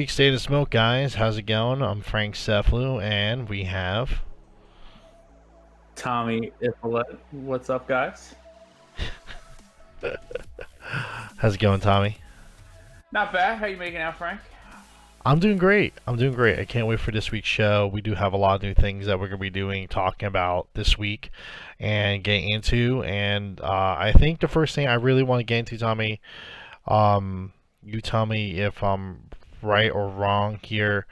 week's State of Smoke, guys. How's it going? I'm Frank Ceflu, and we have... Tommy Ifolet. What's up, guys? How's it going, Tommy? Not bad. How you making out, Frank? I'm doing great. I'm doing great. I can't wait for this week's show. We do have a lot of new things that we're going to be doing, talking about this week and getting into. And I think the first thing I really want to get into, Tommy, you tell me if I'm right or wrong here,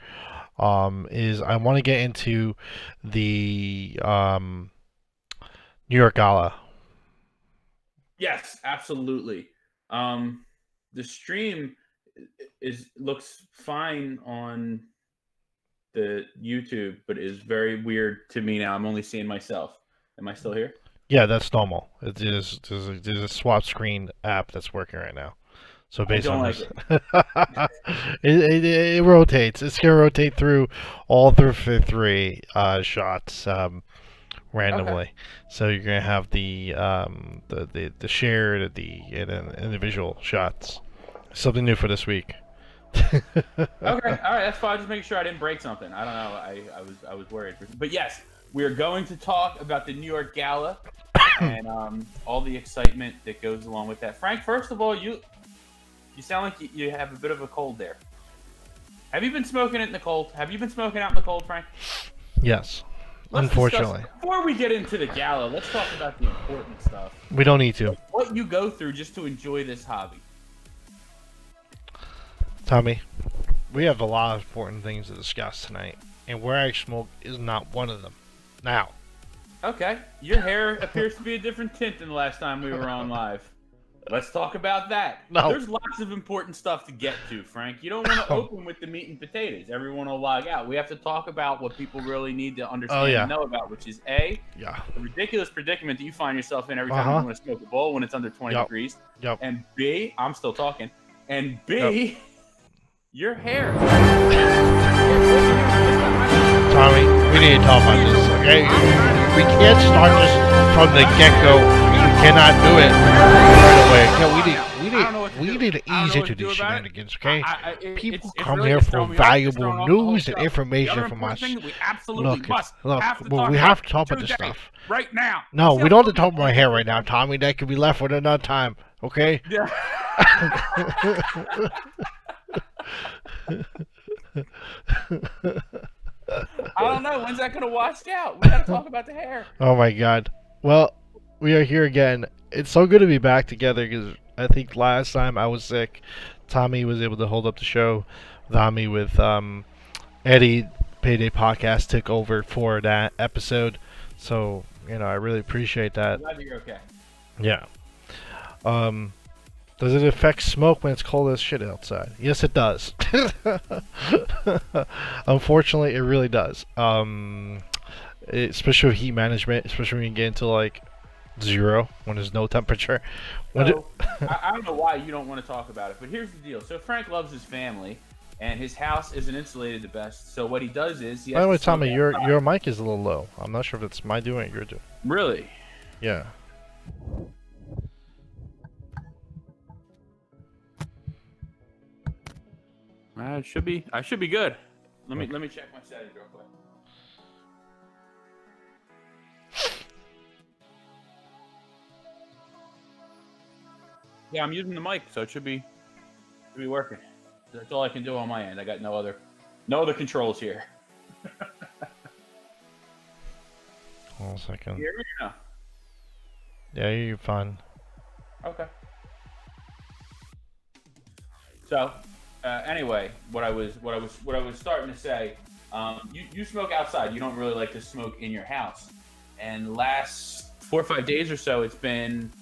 is I want to get into the New York Gala. Yes, absolutely. The stream looks fine on the YouTube, but is very weird to me now. I'm only seeing myself. Am I still here? Yeah, that's normal. There's a swap screen app that's working right now. So based on like this, it rotates. It's gonna rotate through all the three shots randomly. Okay. So you're gonna have the shared, and the individual shots. Something new for this week. Okay, all right, that's fine. Just making sure I didn't break something. I don't know. I was worried, but yes, we are going to talk about the New York Gala and all the excitement that goes along with that. Frank, first of all, you sound like you have a bit of a cold there. Have you been smoking it in the cold? Have you been smoking out in the cold, Frank? Yes. Unfortunately. Before we get into the gala, let's talk about the important stuff. We don't need to. What you go through just to enjoy this hobby. Tommy, we have a lot of important things to discuss tonight, and where I smoke is not one of them. Now. Okay, your hair appears to be a different tint than the last time we were on live. Let's talk about that. No. There's lots of important stuff to get to, Frank. You don't want to open with the meat and potatoes. Everyone will log out. We have to talk about what people really need to understand and know about, which is the ridiculous predicament that you find yourself in every time you want to smoke a bowl when it's under 20 degrees. And B, I'm still talking. And B, your hair. Tommy, we need to talk about this, okay? We can't start this from the get-go. We cannot do it right away. We need to ease into these shenanigans, okay? People come here for valuable news and information from us. Look, we have to talk about this stuff. Right now. No, we don't have to talk about my hair right now, Tommy. That can be left for another time, okay? Yeah. I don't know. When's that going to wash out? We got to talk about the hair. Oh, my God. Well, we are here again. It's so good to be back together because I think last time I was sick, Tommy was able to hold up the show without me with Eddie. Payday Podcast took over for that episode. So, I really appreciate that. Glad you're okay. Yeah. Does it affect smoke when it's cold as shit outside? Yes, it does. Unfortunately, it really does. Especially with heat management, especially when you get into like 0 when there's no temperature. I don't know why you don't want to talk about it, but here's the deal. So Frank loves his family, and his house isn't insulated the best. So what he does is he has By the way, Tommy, your mic is a little low. I'm not sure if it's my doing or your doing. Really? Yeah. It should be. I should be good. Let me check my settings real quick. Yeah, I'm using the mic, so it should be working. That's all I can do on my end. I got no other controls here. Hold on a second. You hear me or no? Yeah, you're fine. Okay. So. Anyway, what I was starting to say, you smoke outside. You don't really like to smoke in your house. And last 4 or 5 days or so, it's been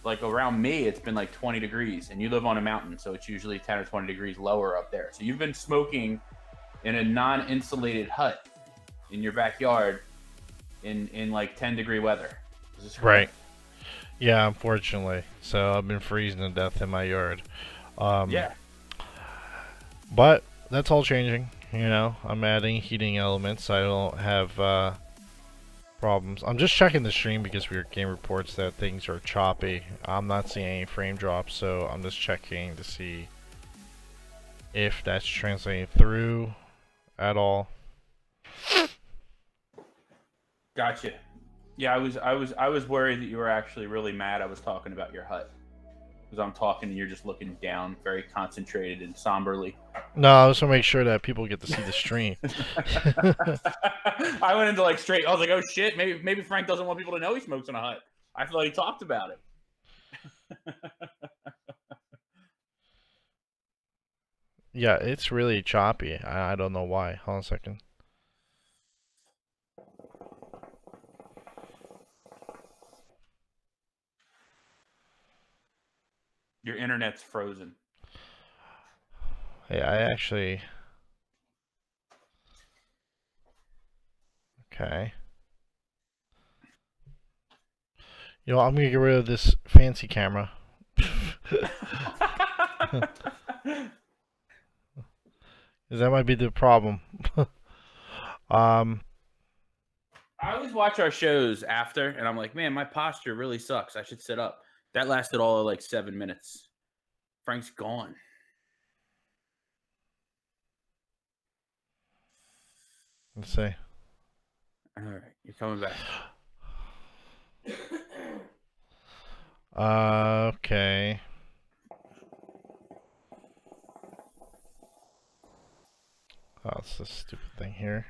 like around me, it's been like 20 degrees. And you live on a mountain, so it's usually 10 or 20 degrees lower up there. So you've been smoking in a non-insulated hut in your backyard in like 10-degree weather. Is this correct? Right. Yeah, unfortunately. So I've been freezing to death in my yard. Yeah. But that's all changing, I'm adding heating elements. I don't have problems. I'm just checking the stream because we are getting reports that things are choppy. I'm not seeing any frame drops, so I'm just checking to see if that's translating through at all. Gotcha. Yeah, I was worried that you were actually really mad. I was talking about your hut because I'm talking and you're just looking down, very concentrated and somberly. No, I just want to make sure that people get to see the stream. I went into like straight. I was like, oh shit, maybe Frank doesn't want people to know he smokes in a hut. I thought he talked about it. Yeah, it's really choppy. I don't know why. Hold on a second. Your internet's frozen. Hey, I actually... Okay. You know, I'm gonna get rid of this fancy camera. That might be the problem. I always watch our shows after, and I'm like, man, my posture really sucks. I should sit up. That lasted all of like 7 minutes. Frank's gone. Let's see. All right, you're coming back. Okay. Oh, it's this stupid thing here.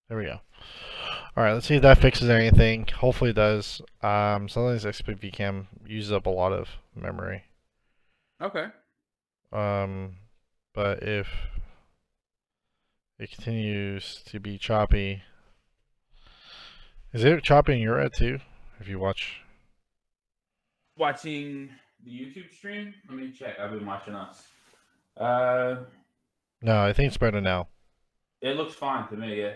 There we go. Alright, let's see if that fixes anything. Hopefully it does. Sometimes XP VCam uses up a lot of memory. Okay. But if it continues to be choppy... Is it choppy in your end too? If you watch... Watching the YouTube stream? Let me check. I've been watching us. No, I think it's better now. It looks fine to me, yeah.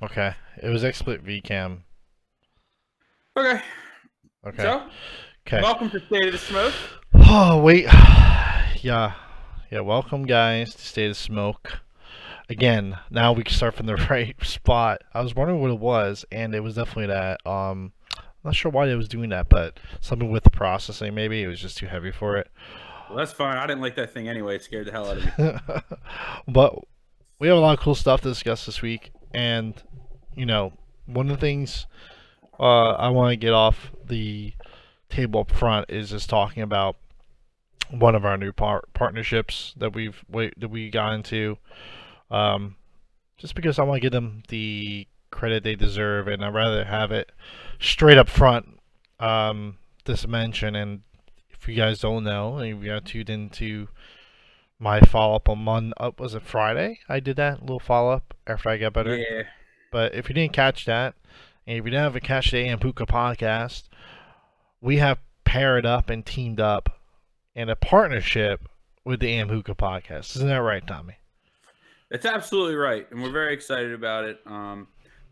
Okay. It was XSplit VCam. Okay. Okay. So, Okay. welcome to State of the Smoke. Oh, wait. Yeah. Yeah, welcome guys to State of Smoke. Again, now we can start from the right spot. I was wondering what it was, and it was definitely that. I'm not sure why it was doing that, but something with the processing, maybe. It was just too heavy for it. Well, that's fine. I didn't like that thing anyway. It scared the hell out of me. But we have a lot of cool stuff to discuss this week, and, you know, one of the things I want to get off the table up front is just talking about one of our new partnerships that we got into. Just because I want to give them the credit they deserve, and I'd rather have it straight up front. This mention, and if you guys don't know, and you got tuned into my follow up on was it Friday? I did that little follow up after I got better. Yeah. But if you didn't catch that, and if you didn't have a catch the AM Puka podcast, we have paired up and teamed up in a partnership with the AM Hookah podcast. Isn't that right, Tommy? It's absolutely right, and we're very excited about it.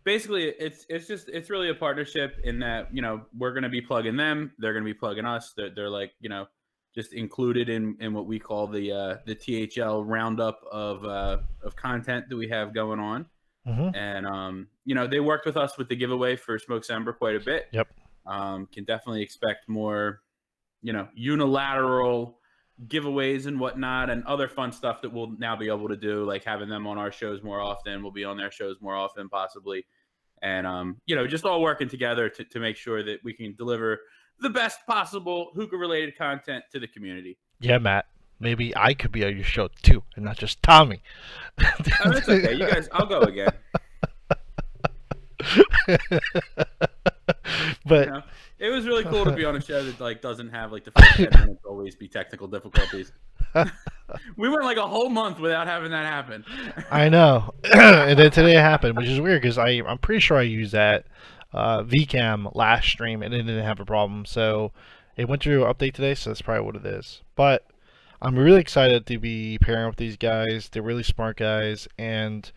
Basically, it's really a partnership in that, you know, we're going to be plugging them, they're going to be plugging us. They're like, you know, just included in what we call the THL roundup of content that we have going on. Mm-hmm. And you know, they worked with us with the giveaway for Smokecember quite a bit. Yep. Can definitely expect more, you know, unilateral giveaways and whatnot, and other fun stuff that we'll now be able to do, like having them on our shows more often. We'll be on their shows more often, possibly. And, you know, just all working together to make sure that we can deliver the best possible hookah-related content to the community. Yeah, Matt. Maybe I could be on your show, too, and not just Tommy. Oh, that's okay. You guys, I'll go again. But... You know, it was really cool to be on a show that, like, doesn't have, like, the first 10 minutes always be technical difficulties. We went, like, a whole month without having that happen. I know. And then today it happened, which is weird because I'm pretty sure I used that VCam last stream and it didn't have a problem. So it went through an update today, so that's probably what it is. But I'm really excited to be pairing with these guys. They're really smart guys, and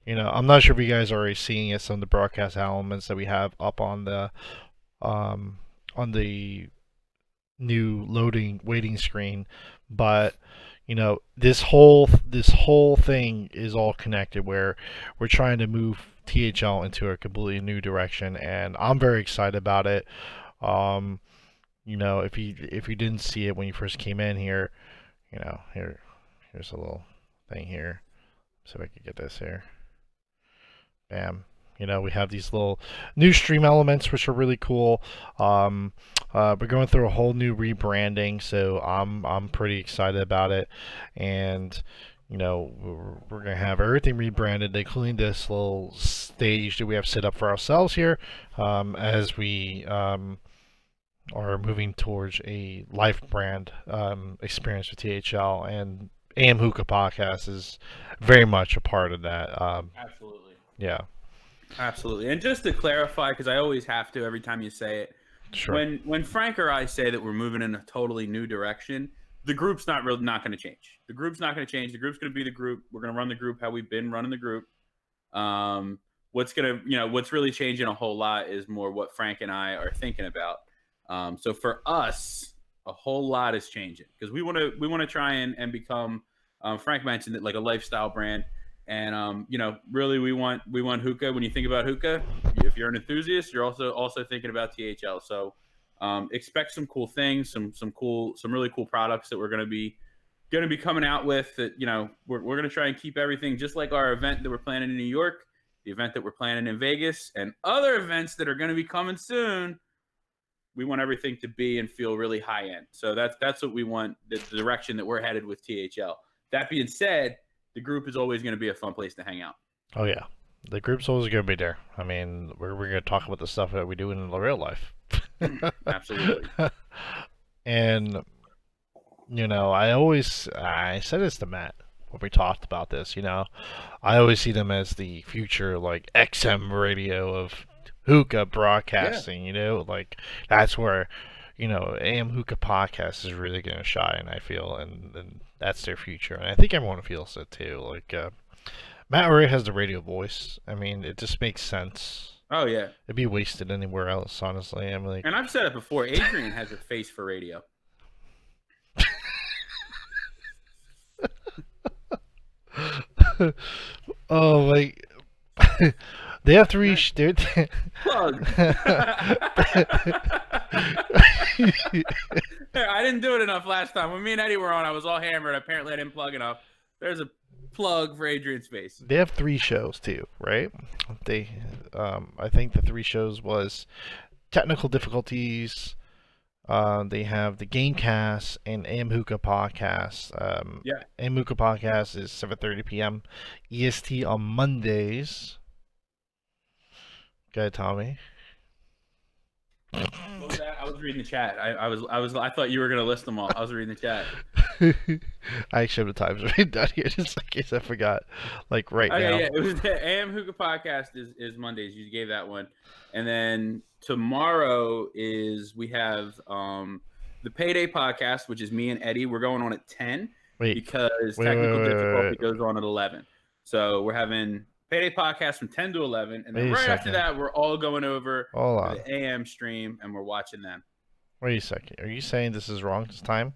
you know, I'm not sure if you guys are already seeing it, some of the broadcast elements that we have up on the new loading waiting screen. But you know, this whole thing is all connected, where we're trying to move THL into a completely new direction, and I'm very excited about it. You know, if you didn't see it when you first came in here, you know, here's a little thing here. See if I can get this here. Bam. You know, we have these little new stream elements, which are really cool. We're going through a whole new rebranding, so I'm pretty excited about it. And you know, we're gonna have everything rebranded, including this little stage that we have set up for ourselves here, as we are moving towards a life brand experience with THL, and AM Hookah Podcast is very much a part of that. Absolutely. Yeah. Absolutely. And just to clarify, because I always have to every time you say it, Sure. when Frank or I say that we're moving in a totally new direction, the group's not going to change. The group's not going to change. The group's going to be the group. We're going to run the group how we've been running the group. What's really changing a whole lot is more what Frank and I are thinking about. So for us, a whole lot is changing because we want to try and become. Frank mentioned it, like a lifestyle brand. And really, we want hookah. When you think about hookah, if you're an enthusiast, you're also thinking about THL. So expect some cool things, some really cool products that we're going to be coming out with. That we're going to try and keep everything just like our event that we're planning in New York, the event that we're planning in Vegas, and other events that are going to be coming soon. We want everything to be and feel really high end. So that's what we want. The direction that we're headed with THL. That being said, the group is always going to be a fun place to hang out. Oh yeah, the group's always going to be there. I mean, we're going to talk about the stuff that we do in the real life. Absolutely. And I said this to Matt when we talked about this. I always see them as the future, like XM radio of hookah broadcasting. Yeah. Like that's where AM Hookah Podcast is really going to shine, I feel, and that's their future. And I think everyone feels it too. Like, Matt already has the radio voice. I mean, it just makes sense. Oh, yeah. It'd be wasted anywhere else, honestly. I'm like... And I've said it before, Adrian has a face for radio. Oh, like... They have three... Plug! I didn't do it enough last time. When me and Eddie were on, I was all hammered. Apparently, I didn't plug enough. There's a plug for Adrian's face. They have 3 shows, too, right? I think the 3 shows was Technical Difficulties, they have the Gamecast, and AM Hookah Podcast. Yeah. AM Hookah Podcast is 7:30 p.m. EST on Mondays. Go ahead, Tommy. What was that? I was reading the chat. I thought you were gonna list them all. I was reading the chat. I actually have the times written down here just in case I forgot. Like right now. Yeah. It was the AM Hookah Podcast is Mondays. You gave that one, and then tomorrow we have the Payday Podcast, which is me and Eddie. We're going on at 10 because technical difficulty goes on at 11. So we're having Payday Podcast from 10 to 11, and then right after that, we're all going over to the AM stream, and we're watching them. Wait a second. Are you saying this is wrong this time?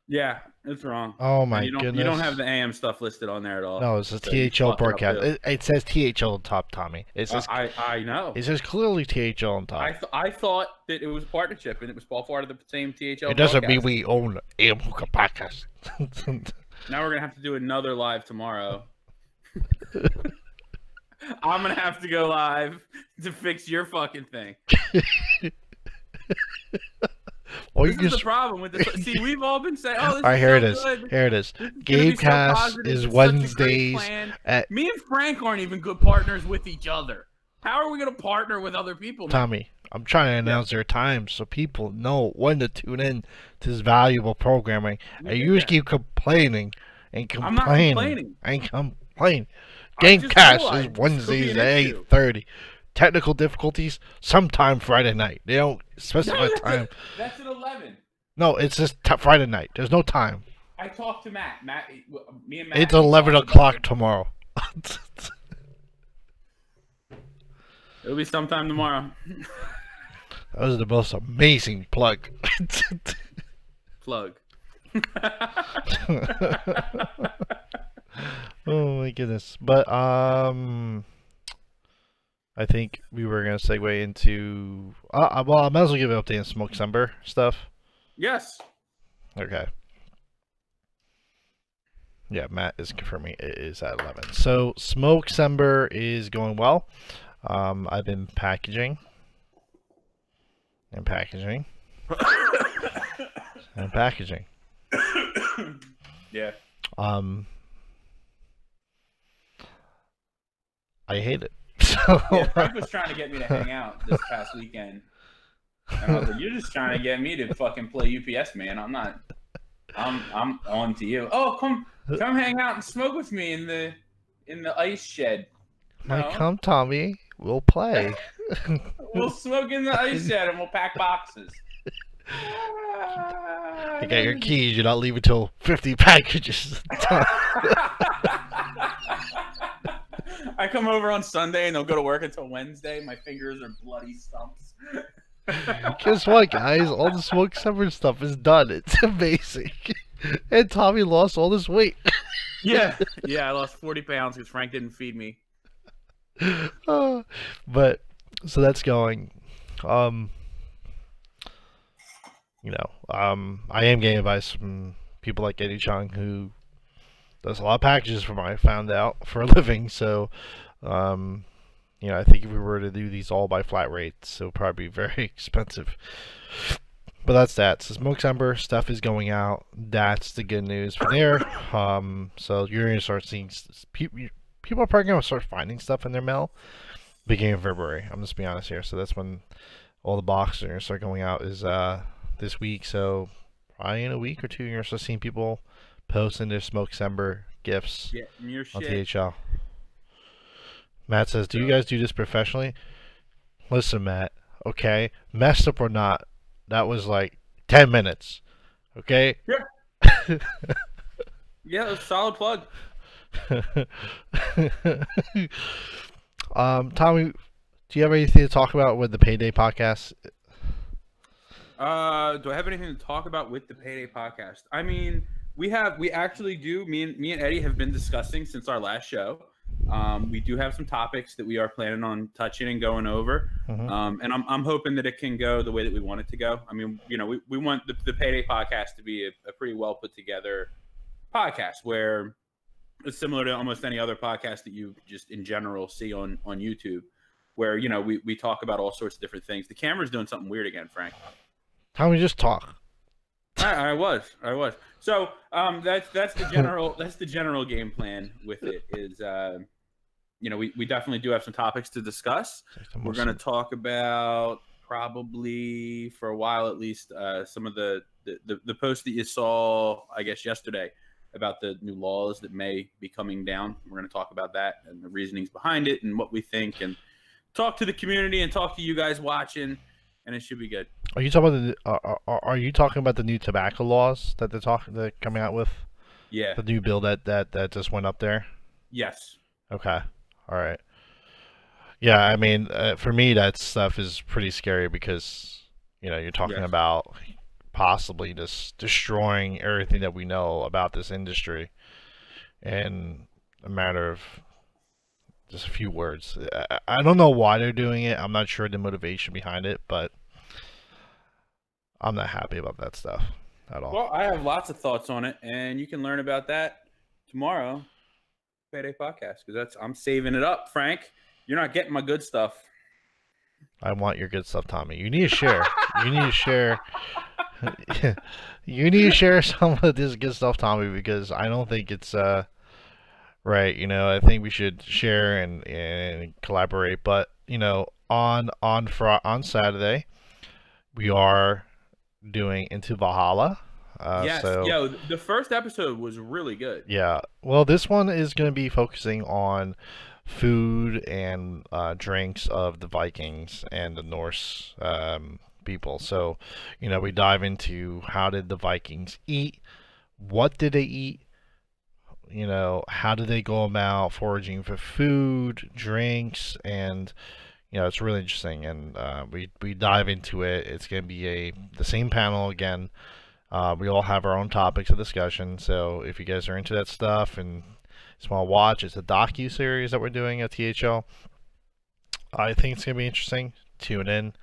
Yeah, it's wrong. Oh my goodness! You don't have the AM stuff listed on there at all. No, it's a THL broadcast. It says THL on top, Tommy. It says, I know. It says clearly THL on top. I thought that it was a partnership, and it was all part of the same THL. It doesn't mean we own AM Hookah Podcast. Now we're gonna have to do another live tomorrow. I'm gonna have to go live to fix your fucking thing. Well, this is the problem with this. See, we've all been saying, "Oh, this all right, is here so it is. good. Here it is. Gamecast is Wednesdays. Me and Frank aren't even good partners with each other. How are we going to partner with other people? Tommy, I'm trying to announce their times so people know when to tune in to this valuable programming. And you just keep complaining and complaining. I'm not complaining. And complaining. Gamecast is Wednesdays at 8:30. Technical difficulties sometime Friday night. They don't specify time. That's at 11. No, it's just Friday night. There's no time. I talked to Matt. Me and Matt. It's 11 o'clock tomorrow. It'll be sometime tomorrow. That was the most amazing plug. Plug. Oh my goodness. But I think we were gonna segue into well, I might as well give an update on Smoke Summer stuff. Yes. Okay. Yeah, Matt is confirming it is at 11. So Smoke Sember is going well. I've been packaging and packaging and packaging. Yeah. Um, I hate it. So Yeah, Frank was trying to get me to hang out this past weekend. And I was like, "You're just trying to get me to fucking play UPS, man. I'm not. I'm on to you. Oh, come hang out and smoke with me in the ice shed. like, No, come, Tommy, we'll play. we'll smoke in the ice shed and we'll pack boxes. I got your keys. You're not leaving till 50 packages. I come over on Sunday and they'll go to work until Wednesday. My fingers are bloody stumps. Guess what, guys? All the Smoke Sember stuff is done. It's amazing. And Tommy lost all this weight. Yeah, I lost 40 pounds because Frank didn't feed me. But so that's going. I am getting advice from people like Eddie Chung, who does a lot of packages from what I found out for a living. So, I think if we were to do these all by flat rates, it would probably be very expensive. But that's that. So Smoke Sember stuff is going out. That's the good news for there. So you're gonna start seeing people are probably gonna start finding stuff in their mail beginning of February. I'm just being honest here. So that's when all the boxes are gonna start going out is this week. So probably in a week or two, you're gonna start seeing people posting their Smoke Sember gifts on THL. Matt says, "Do you guys do this professionally?" Listen, Matt. Okay, messed up or not, that was like 10 minutes. Okay. Yeah. Yeah, that's a solid plug. Tommy, do you have anything to talk about with the Payday podcast? Do I have anything to talk about with the Payday podcast? I mean, we actually do. Me and Eddie have been discussing since our last show. We do have some topics that we are planning on touching and going over. Mm-hmm. And I'm hoping that it can go the way that we want it to go. I mean, we want the Payday podcast to be a pretty well put together podcast where it's similar to almost any other podcast that you just in general see on YouTube, where we talk about all sorts of different things. The camera's doing something weird again, Frank. Tommy, just talk. I was. So that's the general game plan with it is we definitely do have some topics to discuss. We're going to talk about probably for a while at least some of the posts that you saw I guess yesterday about the new laws that may be coming down. We're going to talk about that and the reasonings behind it and what we think and talk to the community and talk to you guys watching. And it should be good. Are you talking about are you talking about the new tobacco laws that they're coming out with? Yeah. The new bill that just went up there? Yes. Okay. All right. Yeah, I mean, for me, that stuff is pretty scary because you're talking about possibly just destroying everything that we know about this industry in a matter of just a few words. I don't know why they're doing it. I'm not sure the motivation behind it, but I'm not happy about that stuff at all. Well, I have lots of thoughts on it, and you can learn about that tomorrow, Payday Podcast, because I'm saving it up, Frank. You're not getting my good stuff. I want your good stuff, Tommy. You need to share. You need to share. You need to share some of this good stuff, Tommy, because I don't think it's right. I think we should share and collaborate. But on Saturday, we are doing Into Valhalla. Yes. So, the first episode was really good. Yeah. Well, this one is going to be focusing on food and drinks of the Vikings and the Norse people. So, we dive into how did the Vikings eat, what did they eat, how did they go about foraging for food, drinks, and it's really interesting. And we dive into it. It's going to be the same panel again. We all have our own topics of discussion. So if you guys are into that stuff and just want to watch, it's a docu-series that we're doing at THL. I think it's going to be interesting. Tune in.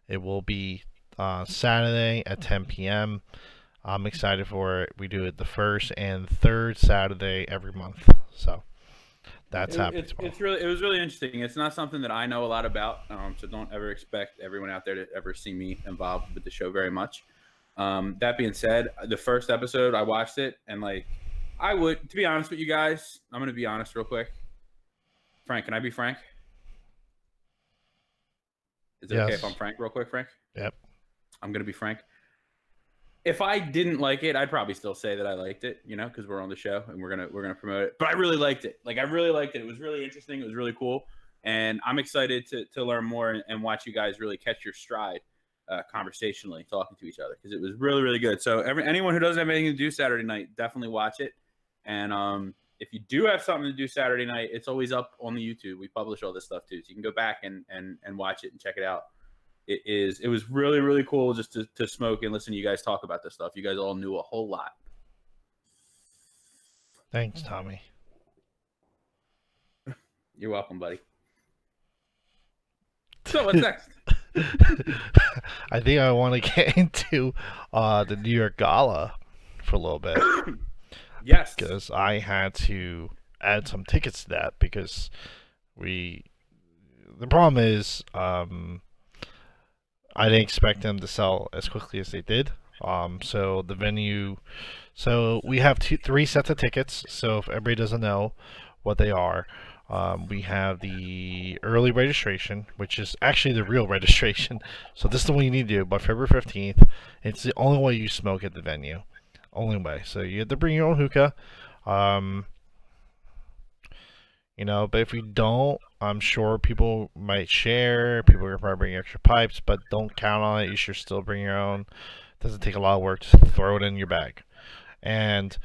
It will be Saturday at 10 p.m. I'm excited for it. We do it the first and third Saturday every month. So that's happening tomorrow. It was really interesting. It's not something that I know a lot about, so don't ever expect everyone out there to ever see me involved with the show very much. That being said, the first episode I watched it, and like I would, to be honest with you guys, I'm gonna be honest real quick. Frank, can I be Frank? Is it okay if I'm Frank real quick, Frank? Yep. I'm gonna be Frank. If I didn't like it, I'd probably still say that I liked it, you know, because we're on the show and we're gonna promote it. But I really liked it. Like I really liked it. It was really interesting. It was really cool, and I'm excited to learn more and watch you guys really catch your stride conversationally, talking to each other, because it was really really good. So anyone who doesn't have anything to do Saturday night, definitely watch it. And if you do have something to do Saturday night, it's always up on the YouTube. We publish all this stuff too, so you can go back and watch it and check it out. It was really really cool just to smoke and listen to you guys talk about this stuff. You guys all knew a whole lot. Thanks, Tommy. You're welcome, buddy. So what's next? I think I want to get into the New York Gala for a little bit. Yes, because I had to add some tickets to that because the problem is I didn't expect them to sell as quickly as they did. So the venue, so we have three sets of tickets. So if everybody doesn't know what they are, we have the early registration, which is actually the real registration. So this is the one you need to do by February 15th. It's the only way you smoke at the venue. Only way. So you have to bring your own hookah. You know, but if you don't, I'm sure people might share. People are probably bring extra pipes, but don't count on it. You should still bring your own. It doesn't take a lot of work. Just throw it in your bag. And,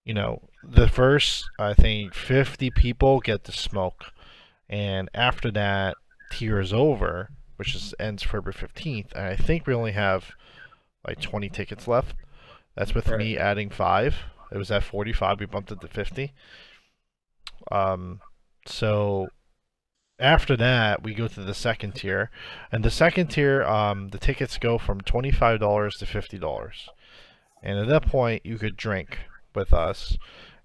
you know, the first, I think, 50 people get to smoke. And after that tier is over, which ends February 15th, and I think we only have like 20 tickets left. That's with me adding 5. It was at 45. We bumped it to 50. So after that, we go to the second tier, and the second tier, the tickets go from $25 to $50, and at that point, you could drink with us,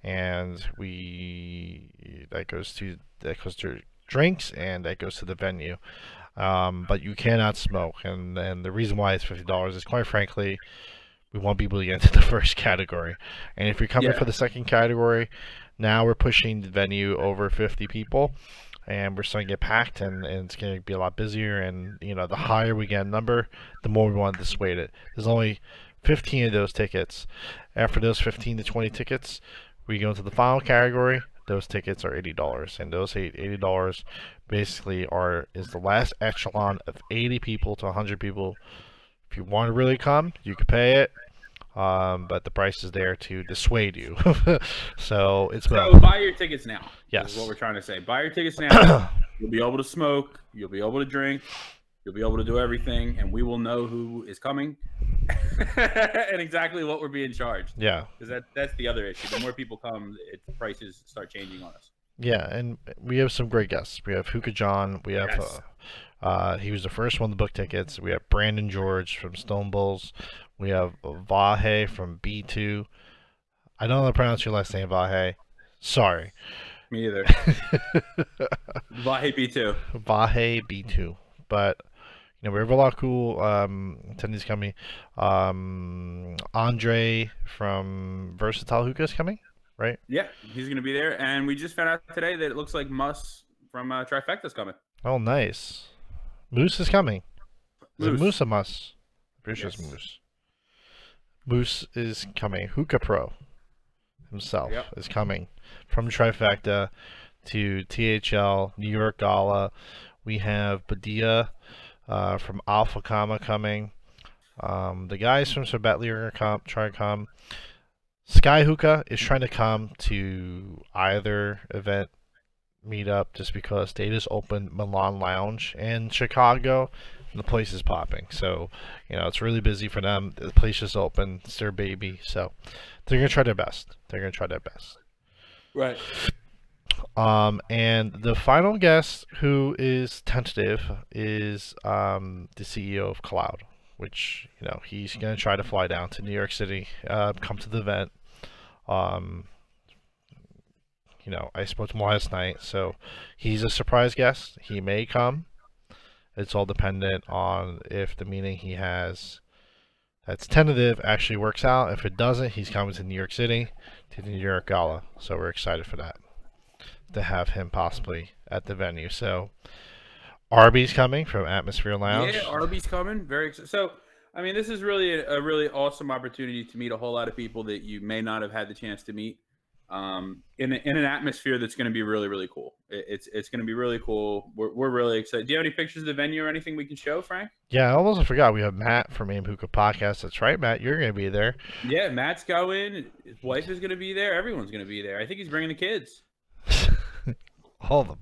and that goes to drinks, and that goes to the venue. But you cannot smoke, and the reason why it's $50 is, quite frankly, we want people to get into the first category. And if you're coming for the second category, now we're pushing the venue over 50 people, and we're starting to get packed, and it's going to be a lot busier. And you know, the higher we get a number, the more we want to dissuade it. There's only 15 of those tickets. After those 15 to 20 tickets, we go into the final category. Those tickets are $80, and those $80 basically is the last echelon of 80 people to 100 people. If you want to really come, you can pay it, but the price is there to dissuade you. So buy your tickets now. Yes, is what we're trying to say. Buy your tickets now. You'll be able to smoke. You'll be able to drink. You'll be able to do everything, and we will know who is coming and exactly what we're being charged. Yeah, because that's the other issue. The more people come, the prices start changing on us. Yeah, and we have some great guests. We have Hookah John. We have he was the first one to book tickets. We have Brandon George from Stone Bulls. We have Vahe from B2. I don't know how to pronounce your last name, Vahe. Sorry. Me either. Vahe B2. Vahe B2. But you know, we have a lot of cool attendees coming. Andre from Versatile Hookah is coming, right? Yeah, he's going to be there. And we just found out today that it looks like Mus from Trifecta is coming. Oh, nice. Moose is coming. Is it Moose or Mus? Pretty sure it's Moose. Moose is coming. Hookah Pro himself is coming from Trifecta to THL, New York Gala. We have Badia from Alpha Comma coming. The guys from Sabatli are going to try to come. Sky Hookah is trying to come to either event meetup just because they just opened Milan Lounge in Chicago and the place is popping. So, you know, it's really busy for them. The place just opened. It's their baby. So they're going to try their best. Right. And the final guest who is tentative is the CEO of Cloud. which he's gonna try to fly down to New York City, come to the event. Um, I spoke to him last night, so he's a surprise guest. He may come. It's all dependent on if the meeting he has that's tentative actually works out. If it doesn't, he's coming to New York City to the New York Gala. So we're excited for that, to have him possibly at the venue. So Arby's coming from Atmosphere Lounge. Yeah, Arby's coming. Very excited. So, I mean, this is really a really awesome opportunity to meet a whole lot of people that you may not have had the chance to meet. In an atmosphere that's going to be really, really cool. It's going to be really cool. We're really excited. Do you have any pictures of the venue or anything we can show, Frank? Yeah, I almost forgot. We have Matt from Aim Hookah Podcast. That's right, Matt. You're going to be there. Yeah, Matt's going. His wife is going to be there. Everyone's going to be there. I think he's bringing the kids. All of them.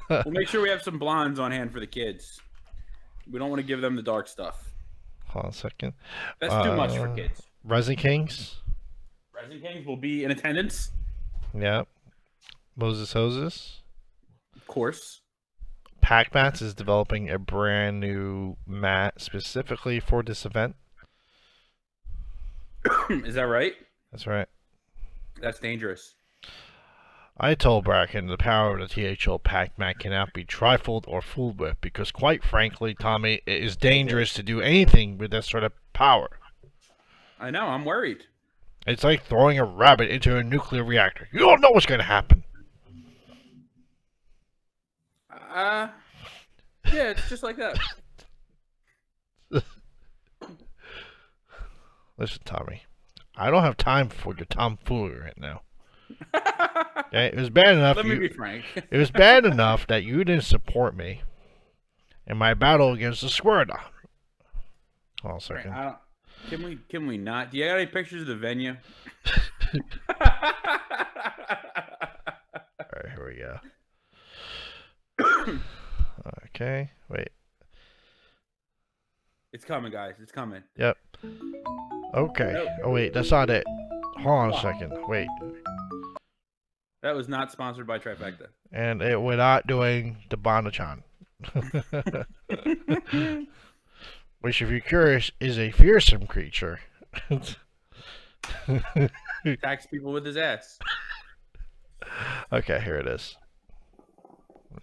We'll make sure we have some blondes on hand for the kids. We don't want to give them the dark stuff. Hold on a second. That's too much for kids. Resin Kings. Resin Kings will be in attendance. Yeah. Moses Hoses. Of course. Pack Mats is developing a brand new mat specifically for this event. Is that right? That's right. That's dangerous. I told Bracken the power of the THL Pack Mat cannot be trifled or fooled with because, quite frankly, Tommy, it is dangerous to do anything with that sort of power. I know. I'm worried. It's like throwing a rabbit into a nuclear reactor. You don't know what's going to happen. Yeah, it's just like that. Listen, Tommy, I don't have time for your tomfoolery right now. Okay? It was bad enough. Let me be frank. It was bad enough that you didn't support me in my battle against the Squirtle. Hold on a second. Right, can we not? Do you got any pictures of the venue? All right, here we go. Okay, wait. It's coming, guys. It's coming. Yep. Okay. Oh, wait, that's not it. Hold on a second. Wait. That was not sponsored by Trifecta. And we're not doing the Bonachan. Which, if you're curious, is a fearsome creature. Attacks people with his ass. Okay, here it is.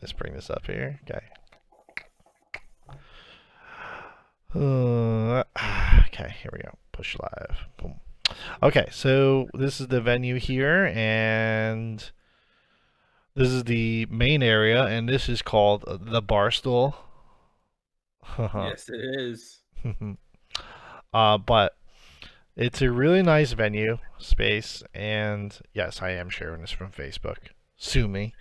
Let's bring this up here. Okay. Okay, here we go. Push live. Boom. Okay, so this is the venue here, and this is the main area, and this is called the Barstool. Yes, it is. But it's a really nice venue space, and yes, I am sharing this from Facebook. Sue me.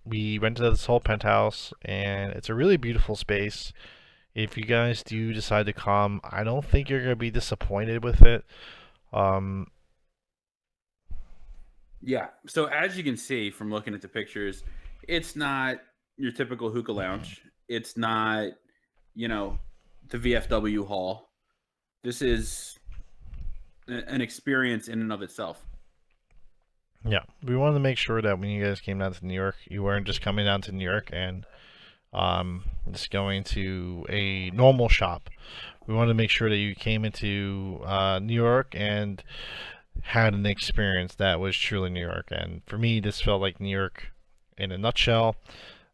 We went to this whole penthouse, and it's a really beautiful space. If you guys do decide to come, I don't think you're gonna be disappointed with it. Yeah. So as you can see from looking at the pictures, it's not your typical hookah lounge. It's not, the VFW hall. This is an experience in and of itself. Yeah, we wanted to make sure that when you guys came down to New York, you weren't just coming down to New York and just going to a normal shop. We wanted to make sure that you came into New York and had an experience that was truly New York. And for me, this felt like New York in a nutshell.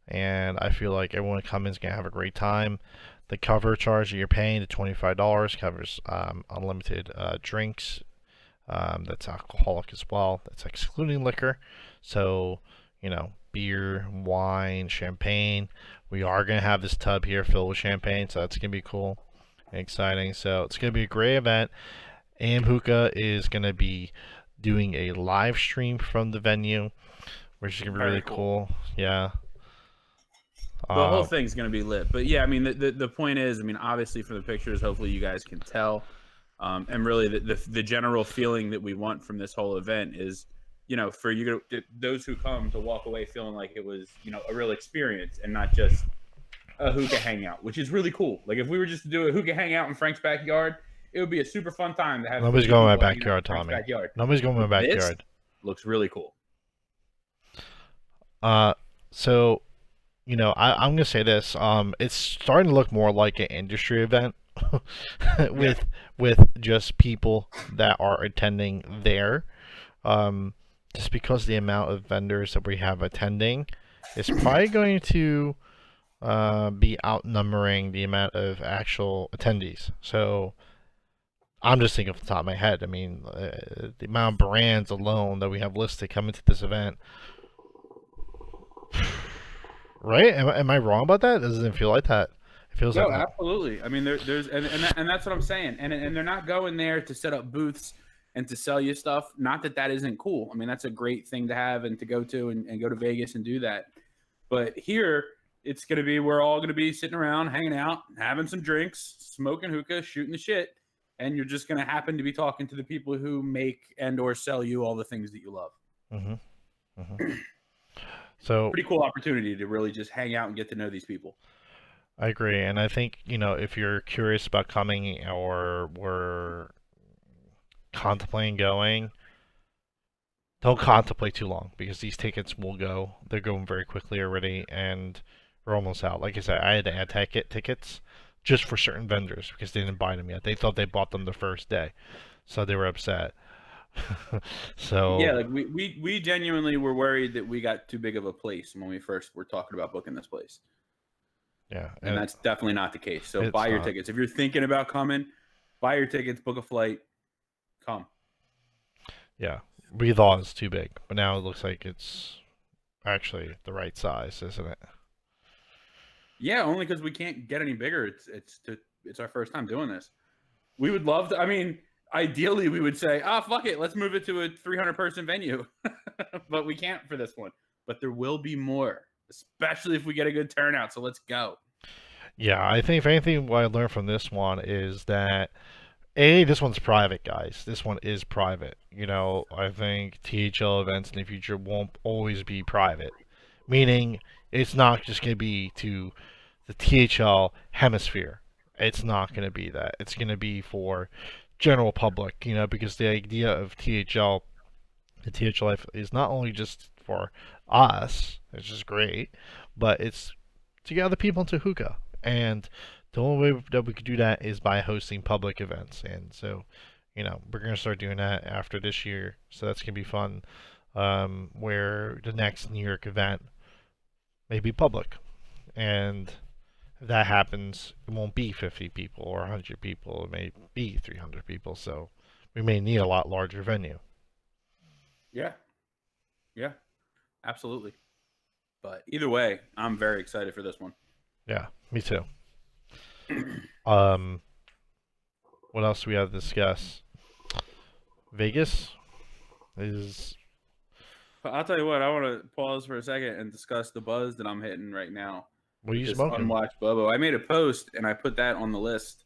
And I feel like everyone that comes in is going to have a great time. The cover charge that you're paying, the $25, covers unlimited drinks. That's alcoholic as well. That's excluding liquor. So, beer, wine, champagne. We are going to have this tub here filled with champagne, so that's going to be cool and exciting. So it's going to be a great event. AM Hookah is going to be doing a live stream from the venue, which is going to be really cool. Yeah. The whole thing's going to be lit. But yeah, I mean, the point is, obviously from the pictures, hopefully you guys can tell. And really the general feeling that we want from this whole event is, for those who come to walk away feeling like it was, a real experience and not just a hookah hangout, which is really cool. Like if we were just to do a hookah hangout in Frank's backyard, it would be a super fun time to have. Nobody's going in my backyard, Tommy. Nobody's going in my backyard. This looks really cool. So I'm gonna say this. It's starting to look more like an industry event Yeah. with just people that are attending there. Um, just because the amount of vendors that we have attending is probably going to be outnumbering the amount of actual attendees. So I'm just thinking off the top of my head. I mean, the amount of brands alone that we have listed coming to this event, right? Am I wrong about that? Doesn't it feel like that? It feels like No, that. absolutely. I mean, there's and that's what I'm saying. And they're not going there to set up booths and to sell you stuff. Not that that isn't cool. I mean, that's a great thing to have and to go to and go to Vegas and do that. But here, it's going to be we're all going to be sitting around, hanging out, having some drinks, smoking hookah, shooting the shit, and you're just going to happen to be talking to the people who make and or sell you all the things that you love. hmm hmm So Pretty cool opportunity to really just hang out and get to know these people. I agree, and I think if you're curious about coming or were contemplating going, don't contemplate too long because these tickets will go. They're going very quickly already, and we're almost out. Like I said, I had to add tickets just for certain vendors because they didn't buy them yet. They thought they bought them the first day, so they were upset. Yeah, So like we genuinely were worried that we got too big of a place when we first were talking about booking this place. yeah, And and that's definitely not the case. So it's buy your not. tickets. If you're thinking about coming, buy your tickets, book a flight, come. Yeah, we thought it was too big, but now it looks like it's actually the right size, isn't it? Yeah, only because we can't get any bigger. It's our first time doing this. We would love to. I mean, ideally, we would say, "Ah, fuck it, let's move it to a 300 person venue," but we can't for this one. But there will be more, especially if we get a good turnout. So let's go. Yeah, I think if anything, what I learned from this one is that this one's private, guys. This one is private. I think THL events in the future won't always be private, meaning it's not just going to be to the THL hemisphere. It's not going to be that. It's going to be for general public, because the idea of the THL life is not only just for us, which is great, but it's to get other people into hookah. And the only way that we could do that is by hosting public events. And so, we're going to start doing that after this year. So that's going to be fun. Where the next New York event may be public. And if that happens, it won't be 50 people or 100 people. It may be 300 people. So we may need a lot larger venue. Yeah, yeah, absolutely. But either way, I'm very excited for this one. Yeah, me too. Um, what else do we have to discuss? Vegas is. I'll tell you what. I want to pause for a second and discuss the buzz that I'm hitting right now What are with you this smoking? unwatched Bobo. I made a post and I put that on the list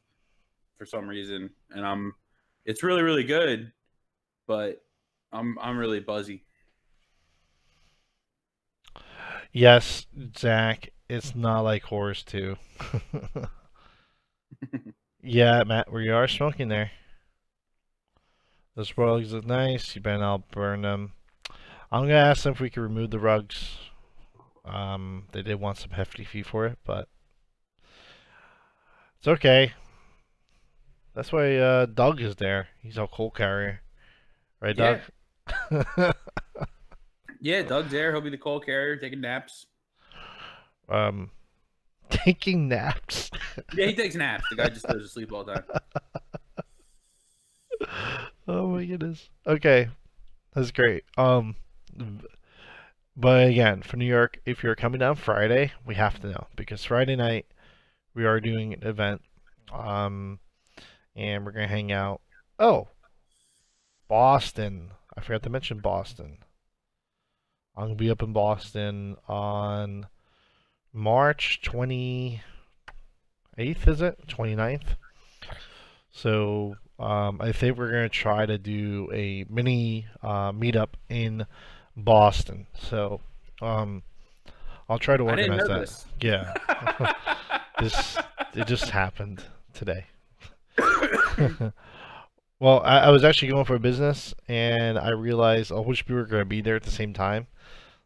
for some reason, and it's really really good, but I'm really buzzy. Yes, Zach. It's not like horse too. Yeah, Matt, we are smoking there. Those rugs look nice. You better not burn them. I'm gonna ask them if we can remove the rugs. They did want some hefty fee for it, but it's okay. That's why Doug is there. He's our coal carrier, right, Doug? Yeah, yeah. Doug's there. He'll be the coal carrier taking naps. um, taking naps. Yeah, he takes naps. The guy just goes to sleep all the time. Oh my goodness. Okay, that's great. But again, for New York, if you're coming down Friday, we have to know because Friday night we are doing an event. Um, and we're gonna hang out. Oh, Boston. I forgot to mention Boston. I'm gonna be up in Boston on March 28th, is it? 29th. So I think we're gonna try to do a mini meetup in Boston. So I'll try to I didn't organize know that. this. Yeah, this it just happened today. Well, I was actually going for a business, and I realized a whole bunch of people were going to be there at the same time.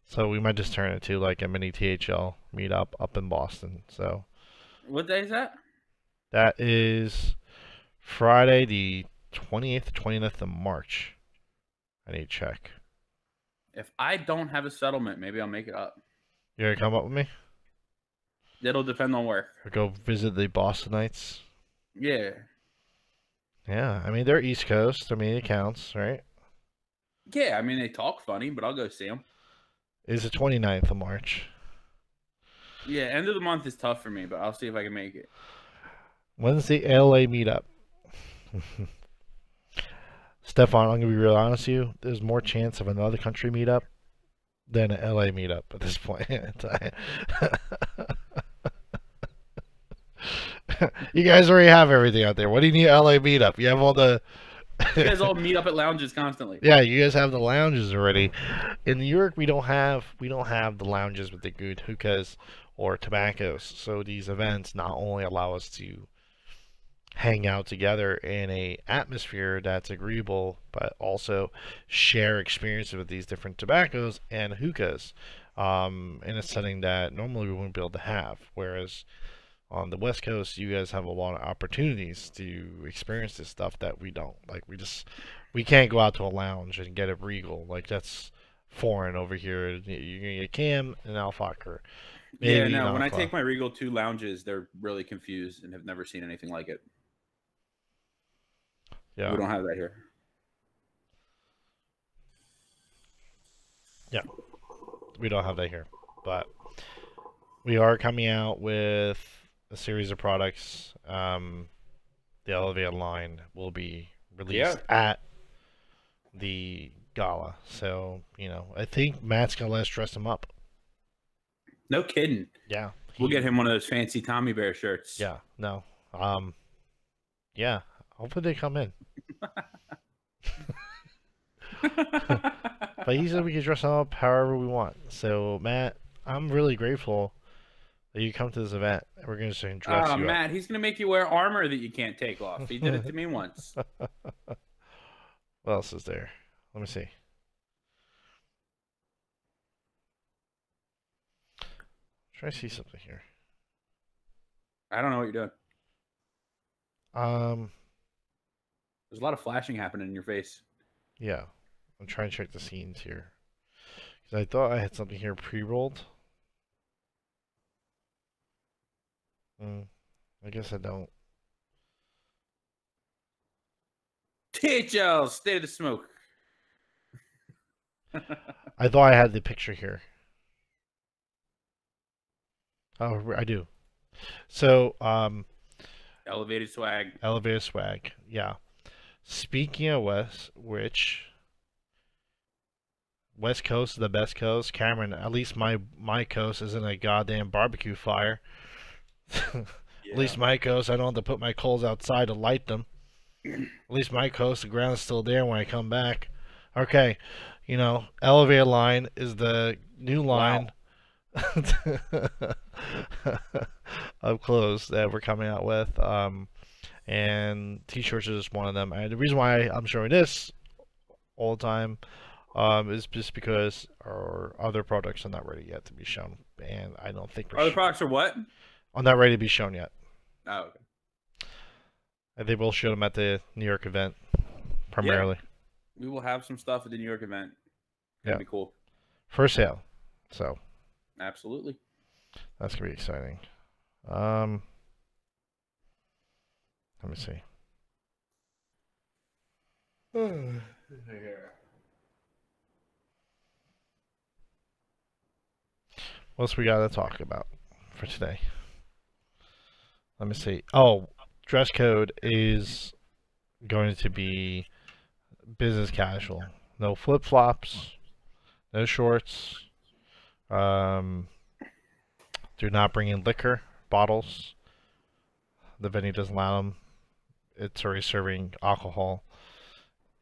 So we might just turn it to like a mini THL meetup up in Boston. So What day is that? that is Friday the 28th, 29th of March. I need to check. If I don't have a settlement, maybe I'll make it up. You gonna come up with me? It'll depend on work. Or go visit the Bostonites? Yeah. Yeah, I mean they're East Coast. I mean it counts, right? Yeah, I mean, they talk funny, but I'll go see them. It's the 29th of March. Yeah, end of the month is tough for me, but I'll see if I can make it. When's the LA meetup? Stefan, I'm gonna be real honest with you. There's more chance of another country meetup than an LA meetup at this point in time. You guys already have everything out there. What do you need LA meetup? You have all the You guys all meet up at lounges constantly. yeah, you guys have the lounges already. In New York, we don't have the lounges with the good hookahs or tobaccos. So these events not only allow us to hang out together in a atmosphere that's agreeable, but also share experiences with these different tobaccos and hookahs in a setting that normally we wouldn't be able to have. Whereas on the West Coast, you guys have a lot of opportunities to experience this stuff that we don't. Like we can't go out to a lounge and get a Regal. Like that's foreign over here. You're gonna get Cam and Alfaker. Yeah, Maybe an no, when I Aqua. take my Regal to lounges, they're really confused and have never seen anything like it. Yeah, We don't have that here. yeah, we don't have that here, but we are coming out with a series of products. The Elevated line will be released at the gala. So, I think Matt's going to let us dress him up. No kidding. Yeah. We'll get him one of those fancy Tommy Bear shirts. Yeah, no. Yeah. Hopefully they come in. But he said we can dress him up however we want. So, Matt, I'm really grateful that you come to this event. We're going to dress you Matt, up. he's going to make you wear armor that you can't take off. He did it to me once. What else is there? Let me see. Try to see something here. I don't know what you're doing. Um, There's a lot of flashing happening in your face. yeah. I'm trying to check the scenes here. Because I thought I had something here pre-rolled. I guess I don't. THL, State of the Smoke. I thought I had the picture here. Oh, I do. So, Elevated swag. elevator swag. Yeah. Speaking of West Coast is the best coast. Cameron, at least my coast isn't a goddamn barbecue fire. At least my coast, I don't have to put my coals outside to light them. At least my coast, the ground is still there when I come back. Okay, elevator line is the new line of clothes that we're coming out with. And t-shirts is just one of them. And the reason why I'm showing this all the time is just because our other products are not ready yet to be shown, and I don't think Other products are what? are not ready to be shown yet. Oh, okay. And they will show them at the New York event primarily. We will have some stuff at the New York event. Yeah. That'd be cool. For sale. So Absolutely. that's gonna be exciting. Let me see. What else we gotta talk about for today? Let me see. Oh, dress code is going to be business casual. No flip flops. No shorts. Do not bring in liquor bottles. The venue doesn't allow them. It's already serving alcohol.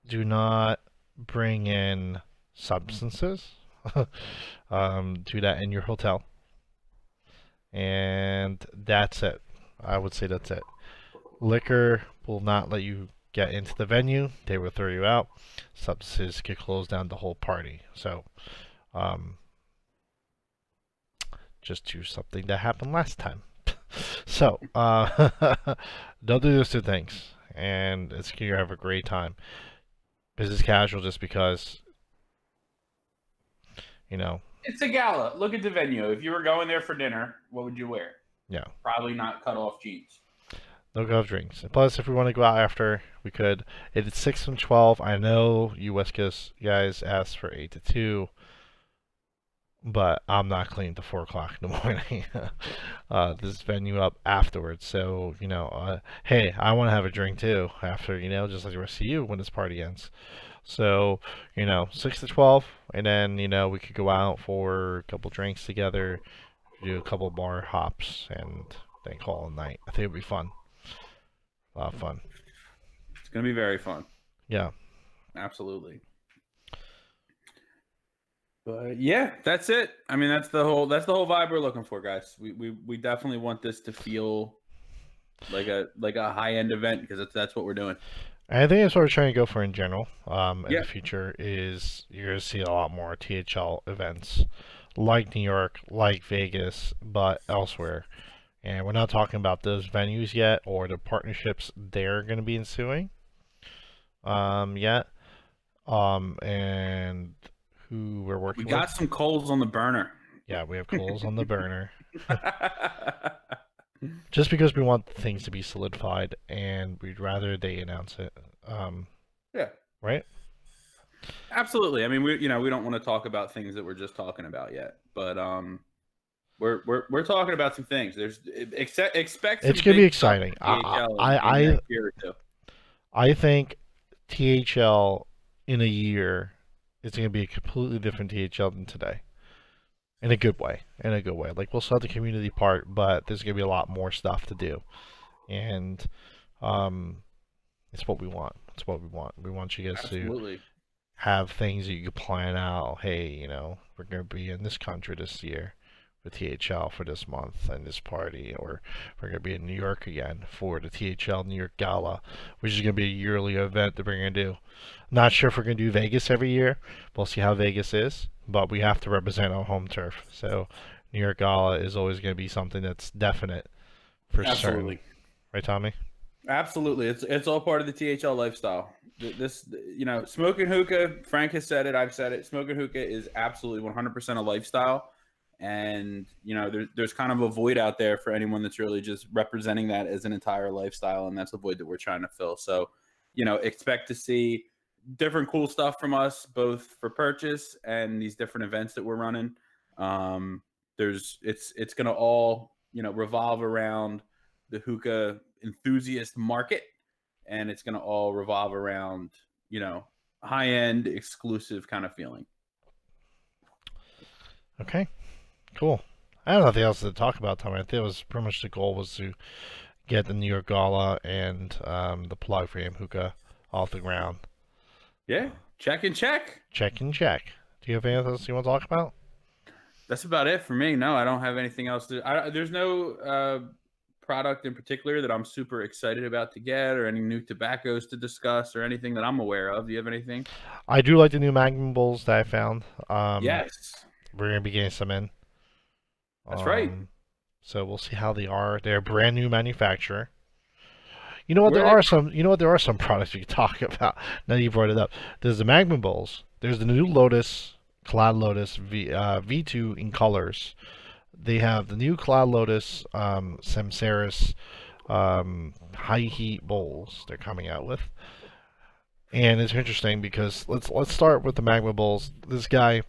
Do not bring in substances. Do that in your hotel. And that's it. I would say that's it. Liquor will not let you get into the venue. They will throw you out. Substances could close down the whole party. So, just to something that happened last time. So, don't do those two things, and it's gonna have a great time. Business casual, just because you know, It's a gala. Look at the venue. If you were going there for dinner, what would you wear? yeah, Probably not cut off jeans. no go have drinks. And plus, if we want to go out after, we could. It's 6 and 12. I know you West Coast guys asked for 8 to 2, but I'm not clean till 4 o'clock in the morning. This venue up afterwards, so hey, I want to have a drink too after, just like the rest of you when this party ends. So 6 to 12, and then we could go out for a couple drinks together, do a couple bar hops, and then call it a night. I think it'd be fun. A lot of fun. It's gonna be very fun. Yeah. Absolutely. But yeah, that's it. I mean, that's the whole vibe we're looking for, guys. We definitely want this to feel like a high end event, because that's what we're doing. I think that's what we're trying to go for in general. In Yeah. the future is you're gonna see a lot more THL events like New York, like Vegas, but elsewhere. And we're not talking about those venues yet or the partnerships they're going to be ensuing yet. And who we're working We got with. some coals on the burner. Yeah, we have coals on the burner. Just because we want things to be solidified, and we'd rather they announce it. Yeah. Right? Absolutely. I mean, we don't want to talk about things that we're just talking about yet, but we're talking about some things. There's expect. It's gonna be exciting. I think THL in a year is gonna be a completely different THL than today. In a good way. In a good way. Like, we'll still have the community part, but there's gonna be a lot more stuff to do. And it's what we want. It's what we want. We want you guys to have things that you can plan out. Hey, we're gonna be in this country this year with THL for this month and this party, or we're going to be in New York again for the THL New York Gala, which is going to be a yearly event that we're going to do. Not sure if we're going to do Vegas every year. We'll see how Vegas is, but we have to represent our home turf. So New York Gala is always going to be something that's definite for certain. Right, Tommy? Absolutely. It's all part of the THL lifestyle. This, smoking hookah, Frank has said it, I've said it, smoking hookah is absolutely 100% a lifestyle. And there's kind of a void out there for anyone that's really just representing that as an entire lifestyle, and that's a void that we're trying to fill. So expect to see different cool stuff from us, both for purchase and these different events that we're running. It's going to all revolve around the hookah enthusiast market, and it's going to all revolve around high end exclusive kind of feeling. Okay. Cool. I have nothing else to talk about, Tommy. I think it was pretty much the goal was to get the New York Gala and the plug for Am Hookah off the ground. Yeah. Check and check. Check and check. Do you have anything else you want to talk about? That's about it for me. No, I don't have anything else there's no product in particular that I'm super excited about to get, or any new tobaccos to discuss, or anything that I'm aware of. Do you have anything? I do like the new Magnum Bowls that I found. Yes. We're going to be getting some in. That's right. So we'll see how they are. They're a brand new manufacturer. You know what? There are some products we can talk about. Now that you brought it up, there's the Magnum Bowls. There's the new Lotus, Cloud Lotus V2 in colors. They have the new Cloud Lotus Samceris high heat bowls they're coming out with. And it's interesting because let's start with the Magnum Bowls. This guy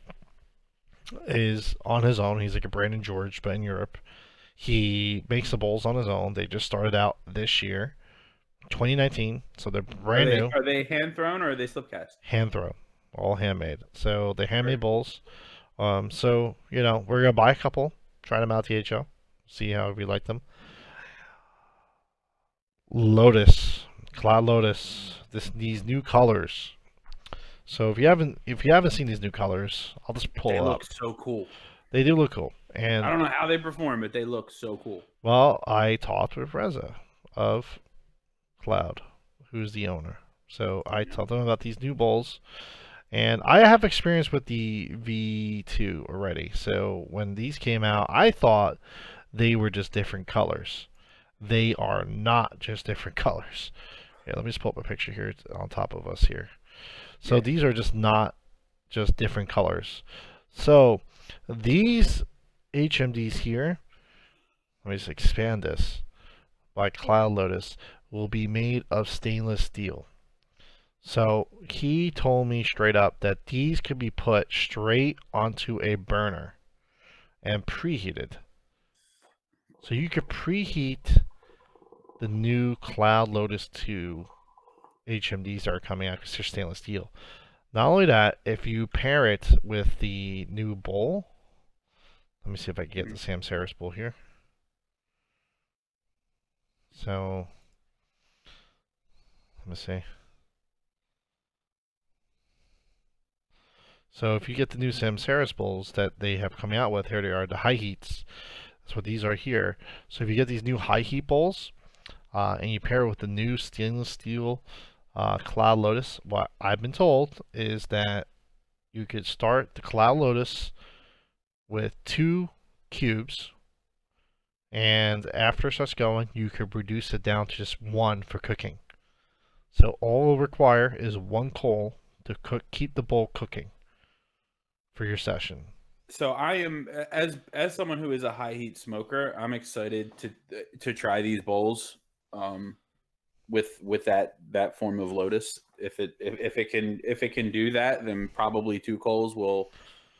is on his own. He's like a Brandon George, but in Europe. He makes the bowls on his own. They just started out this year, 2019, so they're brand new. Are they hand thrown or are they slip cast? Hand thrown, all handmade. So they're handmade bowls. So we're gonna buy a couple, try them out at THL, see how we like them. Lotus, Cloud Lotus, these new colors. So if you haven't seen these new colors, I'll just pull it up. They look so cool. They do look cool, and I don't know how they perform, but they look so cool. Well, I talked with Reza of Cloud, who's the owner. So I told them about these new bowls, And I have experience with the V2 already. So when these came out, I thought they were just different colors. They are not just different colors. Yeah, let me just pull up a picture here on top of us here. So Yeah. these are just not just different colors. So these HMDs here, let me just expand this, by Cloud Lotus, will be made of stainless steel. So he told me straight up that these could be put straight onto a burner and preheated. So you could preheat the new Cloud Lotus 2 HMDs that are coming out because they're stainless steel. Not only that, if you pair it with the new bowl, let me see if I can get the Samceris bowl here. So, let me see. So if you get the new Samceris bowls that they have coming out with, here they are, the high heats. That's what these are here. So if you get these new high heat bowls, and you pair it with the new stainless steel Cloud Lotus, what I've been told is that you could start the Cloud Lotus with 2 cubes, and after it starts going, you could reduce it down to just 1 for cooking. So all it'll require is 1 coal to keep the bowl cooking for your session. So I am, as someone who is a high heat smoker, I'm excited to try these bowls with that form of Lotus. If it can do that, then probably 2 coals will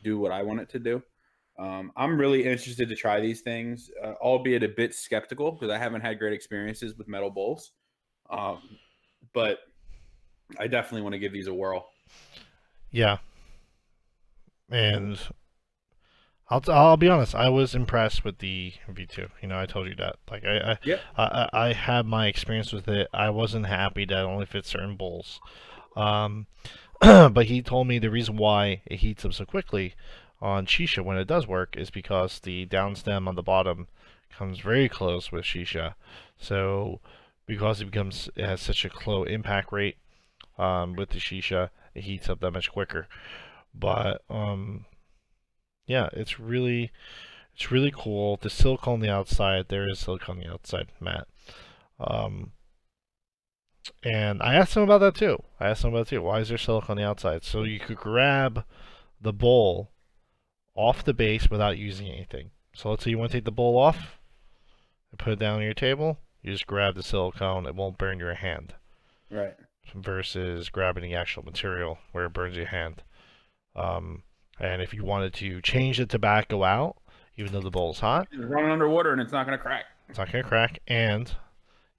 do what I want it to do. I'm really interested to try these things, albeit a bit skeptical because I haven't had great experiences with metal bowls. But I definitely want to give these a whirl. Yeah, and I'll be honest. I was impressed with the V2. You know, I told you that. Like Yep. I had my experience with it. I wasn't happy that it only fits certain bowls. Um, but he told me the reason why it heats up so quickly on shisha when it does work is because the downstem on the bottom comes very close with shisha. So because it has such a low impact rate with the shisha, it heats up that much quicker. But yeah, it's really cool. The silicone on the outside, there is silicone on the outside, Matt. Um, and I asked him about that too. Why is there silicone on the outside? So you could grab the bowl off the base without using anything. So let's say you want to take the bowl off and put it down on your table. You just grab the silicone. It won't burn your hand. Right. Versus grabbing the actual material where it burns your hand. And if you wanted to change the tobacco out, even though the bowl's hot, It's running underwater and it's not going to crack. it's not going to crack, and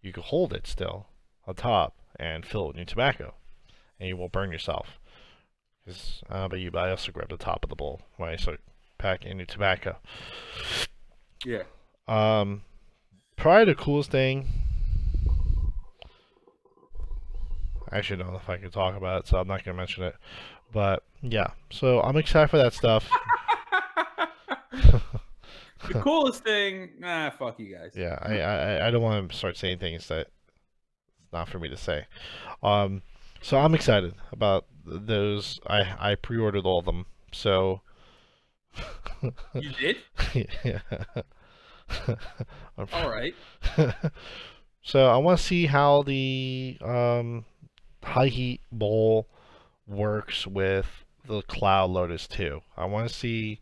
you can hold it still on top and fill it with new tobacco, and you won't burn yourself. But I also grab the top of the bowl when I start packing new tobacco. Yeah. Probably the coolest thing. I actually don't know if I can talk about it, so I'm not going to mention it. But yeah, so I'm excited for that stuff. The coolest thing, fuck you guys. Yeah, I don't want to start saying things that it's not for me to say. So I'm excited about those. I pre-ordered all of them. So You did? yeah. All right. So I want to see how the high heat bowl works with the Cloud Lotus 2. I want to see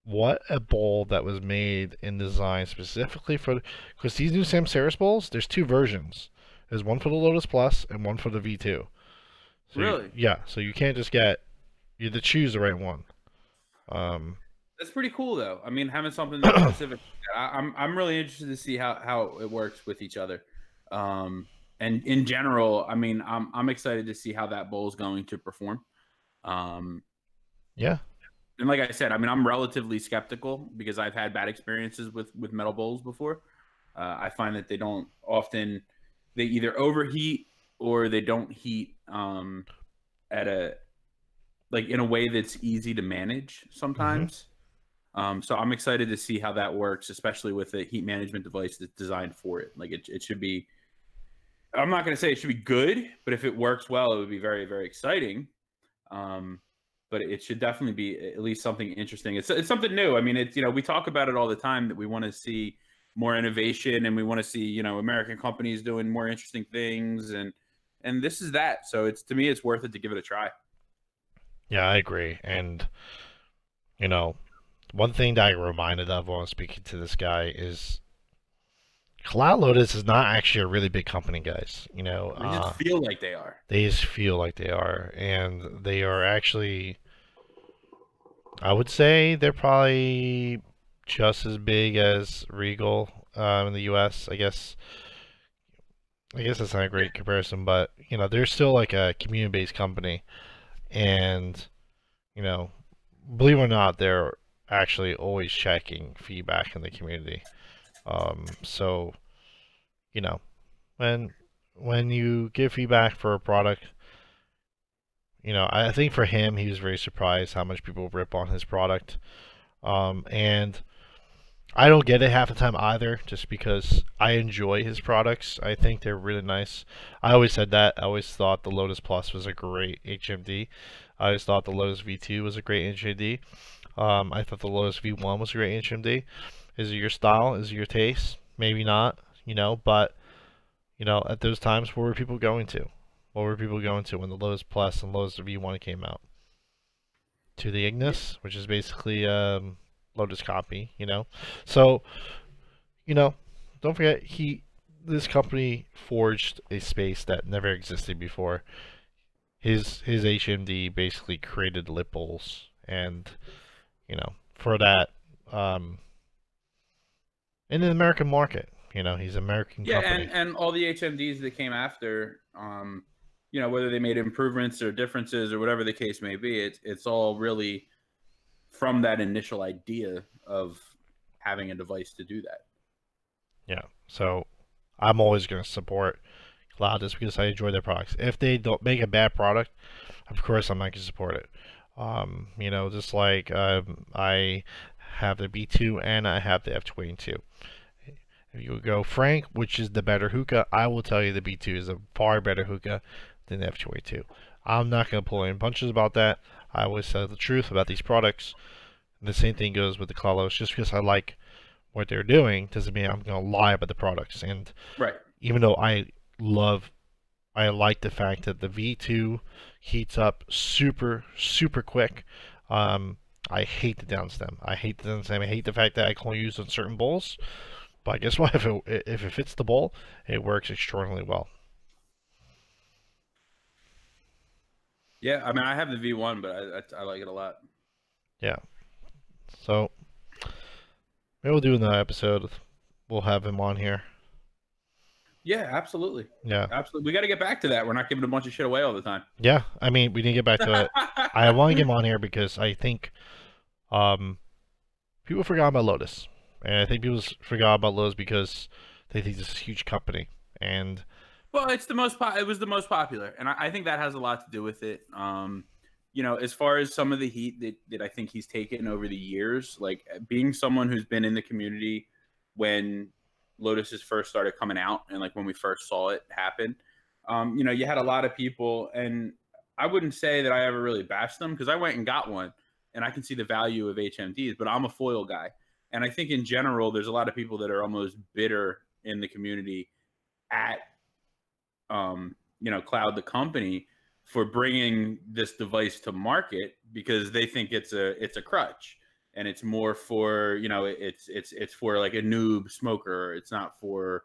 what a bowl that was made and designed specifically for, because these new Samceris bowls, there's 2 versions. There's one for the Lotus Plus and one for the V2. So Really? yeah, so you can't just get, you have to choose the right one. That's pretty cool, though. I mean, having something that specific. I'm really interested to see how it works with each other. And in general, I mean, I'm excited to see how that bowl is going to perform. Yeah. And like I said, I mean, I'm relatively skeptical because I've had bad experiences with metal bowls before. I find that they don't often, they either overheat or they don't heat at a, like in a way that's easy to manage sometimes. So I'm excited to see how that works, especially with a heat management device that's designed for it. Like it should be, I'm not going to say it should be good, but if it works well, it would be very, very exciting. But it should definitely be at least something interesting. It's something new. I mean, it's we talk about it all the time that we want to see more innovation and we want to see American companies doing more interesting things and this is that. So it's to me it's worth it to give it a try. Yeah, I agree. And you know, one thing that I reminded of when I was speaking to this guy is Cloud Lotus is not actually a really big company, guys. They just feel like they are. They just feel like they are, and they are actually. I would say they're probably just as big as Regal in the U.S. I guess that's not a great comparison, but they're still like a community-based company, and you know, believe it or not, they're actually always checking feedback in the community. So you know, when when you give feedback for a product, I think for him, he was very surprised how much people rip on his product. And I don't get it half the time either, just because I enjoy his products. I think they're really nice. I always said that. I always thought the Lotus Plus was a great HMD. I always thought the Lotus V2 was a great HMD. I thought the Lotus V1 was a great HMD. Is it your style? Is it your taste? Maybe not, but at those times, where were people going to? What were people going to when the Lotus Plus and Lotus V1 came out? To the Yeah, Ignis, which is basically Lotus copy, So, you know, don't forget this company forged a space that never existed before. His HMD basically created lip bowls, and for that, um, in the American market, he's an American yeah, company. and all the HMDs that came after, whether they made improvements or differences or whatever the case may be, it's all really from that initial idea of having a device to do that. Yeah, so I'm always going to support Cloud just because I enjoy their products. If they don't make a bad product, of course I'm not going to support it. Just like I have the B2 and I have the F22. If you go Frank, which is the better hookah, I will tell you the B2 is a far better hookah than the F22. I'm not going to pull any punches about that. I always say the truth about these products. And the same thing goes with the Clalos. Just because I like what they're doing doesn't mean I'm going to lie about the products. And Right. even though I like the fact that the V2 heats up super, super quick. I hate the downstem. I hate the downstem. I hate the fact that I can only use on certain bowls. But guess what? If it fits the bowl, it works extraordinarily well. Yeah, I mean, I have the V1, but I like it a lot. Yeah. So maybe we'll do another episode. We'll have him on here. Yeah, absolutely. Yeah. Absolutely. We got to get back to that. We're not giving a bunch of shit away all the time. Yeah. I mean, we didn't get back to it. I want to get him on here because I think um, people forgot about Lotus. And I think people forgot about Lotus because they think this is a huge company. And Well, it's the most. It was the most popular, and I think that has a lot to do with it. As far as some of the heat that I think he's taken over the years, like being someone who's been in the community when Lotuses first started coming out, and like when we first saw it happen, you had a lot of people, and I wouldn't say that I ever really bashed them because I went and got one, and I can see the value of HMDs, but I'm a foil guy, and I think in general, there's a lot of people that are almost bitter in the community at Cloud the company for bringing this device to market because they think it's a crutch and it's more for it's for like a noob smoker. It's not for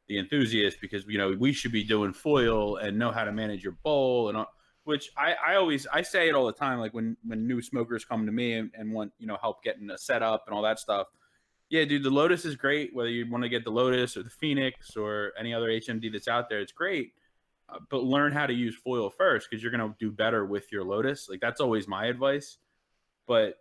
the enthusiast because we should be doing foil and know how to manage your bowl and all, which I say it all the time, like when new smokers come to me and want help getting a setup and all that stuff. Yeah, dude, the Lotus is great. Whether you want to get the Lotus or the Phoenix or any other HMD that's out there, it's great. But learn how to use foil first because you're going to do better with your Lotus. Like that's always my advice. But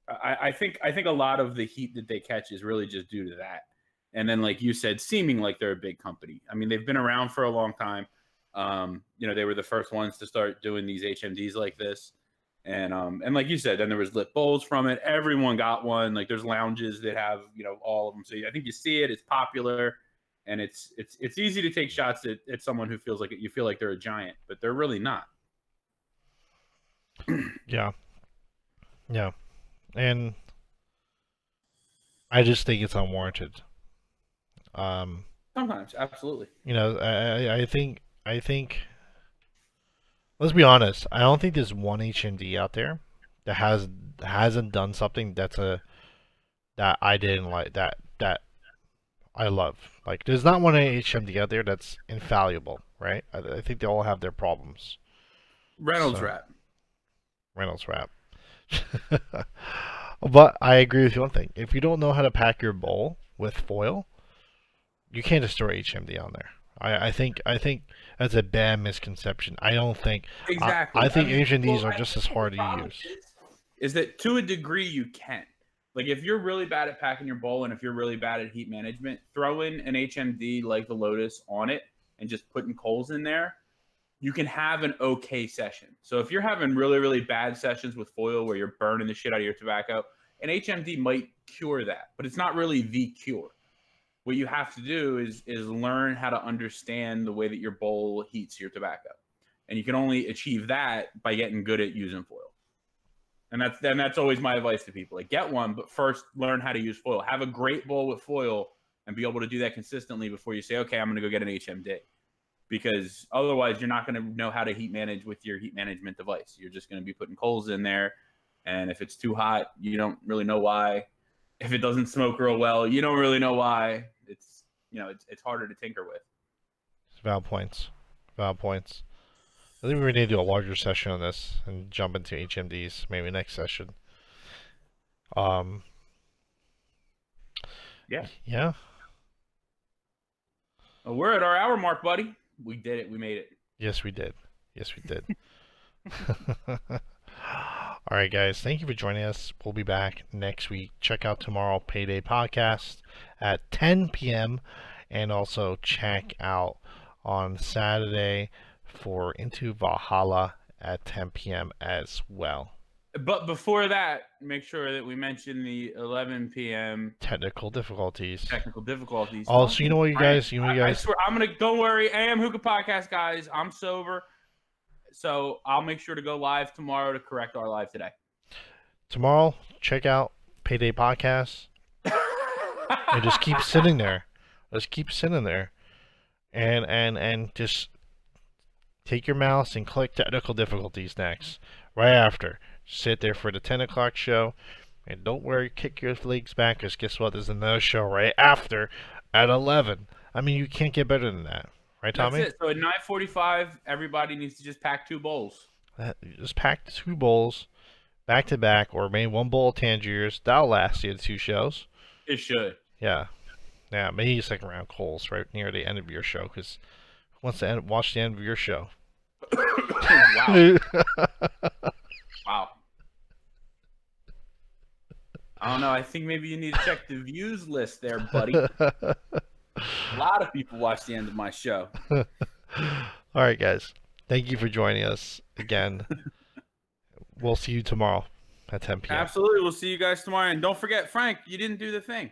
I think a lot of the heat that they catch is really just due to that. And then, like you said, seeming like they're a big company. I mean, they've been around for a long time. They were the first ones to start doing these HMDs like this. And like you said, then there was lit bowls from it. Everyone got one. Like there's lounges that have all of them. So I think you see it. It's popular, and it's easy to take shots at someone who feels like you feel like they're a giant, but they're really not. Yeah, yeah, and I just think it's unwarranted. Um, Sometimes, absolutely. I think. Let's be honest. I don't think there's one HMD out there that hasn't done something that I didn't like that I love. Like, there's not one HMD out there that's infallible, right? I think they all have their problems. Reynolds So wrap. Reynolds wrap. But I agree with you one thing. If you don't know how to pack your bowl with foil, you can't just throw HMD on there. I think that's a bad misconception. I don't think I Exactly. I think mean, HMDs well, are I just as think the hard to problem use. is that to a degree you can. Like if you're really bad at packing your bowl and if you're really bad at heat management, throw in an HMD like the Lotus on it and just putting coals in there, you can have an okay session. So if you're having really, really bad sessions with foil where you're burning the shit out of your tobacco, an HMD might cure that, but it's not really the cure. What you have to do is learn how to understand the way that your bowl heats your tobacco. And you can only achieve that by getting good at using foil. And that's always my advice to people. Like get one, but first learn how to use foil. Have a great bowl with foil and be able to do that consistently before you say, okay, I'm going to go get an HMD. Because otherwise, you're not going to know how to heat manage with your heat management device. You're just going to be putting coals in there, and if it's too hot, you don't really know why. If it doesn't smoke real well, you don't really know why. It's harder to tinker with. Valid points. Valid points. I think we need to do a larger session on this and jump into HMDs maybe next session. Um, Yeah. yeah. Well, we're at our hour mark, buddy. We did it. We made it. Yes, we did. Yes, we did. All right, guys. Thank you for joining us. We'll be back next week. Check out tomorrow Payday Podcast at 10 p.m. and also check out on Saturday for Into Valhalla at 10 p.m. as well. But before that, make sure that we mention the 11 p.m. Technical difficulties. technical difficulties. Oh, so you know what, you Frank, guys? You know, you I guys. swear, I'm gonna. Don't worry, AM Hookah Podcast, guys. I'm sober, so I'll make sure to go live tomorrow to correct our live today. Tomorrow, check out Payday Podcast and just keep sitting there. Just keep sitting there, and just take your mouse and click technical difficulties next, right after. Sit there for the 10 o'clock show, and don't worry, kick your legs back, because guess what? There's another show right after at 11. I mean, you can't get better than that, right, Tommy? That's it. So at 9:45, everybody needs to just pack 2 bowls. Just pack 2 bowls back to back, or maybe 1 bowl of Tangiers. That'll last you the 2 shows. It should. Yeah. Yeah, maybe second round calls right near the end of your show, because who wants to watch the end of your show? Wow. Wow. I don't know. I think maybe you need to check the views list there, buddy. A lot of people watch the end of my show. All right, guys. Thank you for joining us again. We'll see you tomorrow at 10 p.m. Absolutely. We'll see you guys tomorrow. And don't forget, Frank, you didn't do the thing.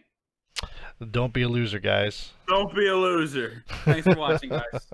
Don't be a loser, guys. Don't be a loser. Thanks for watching, guys.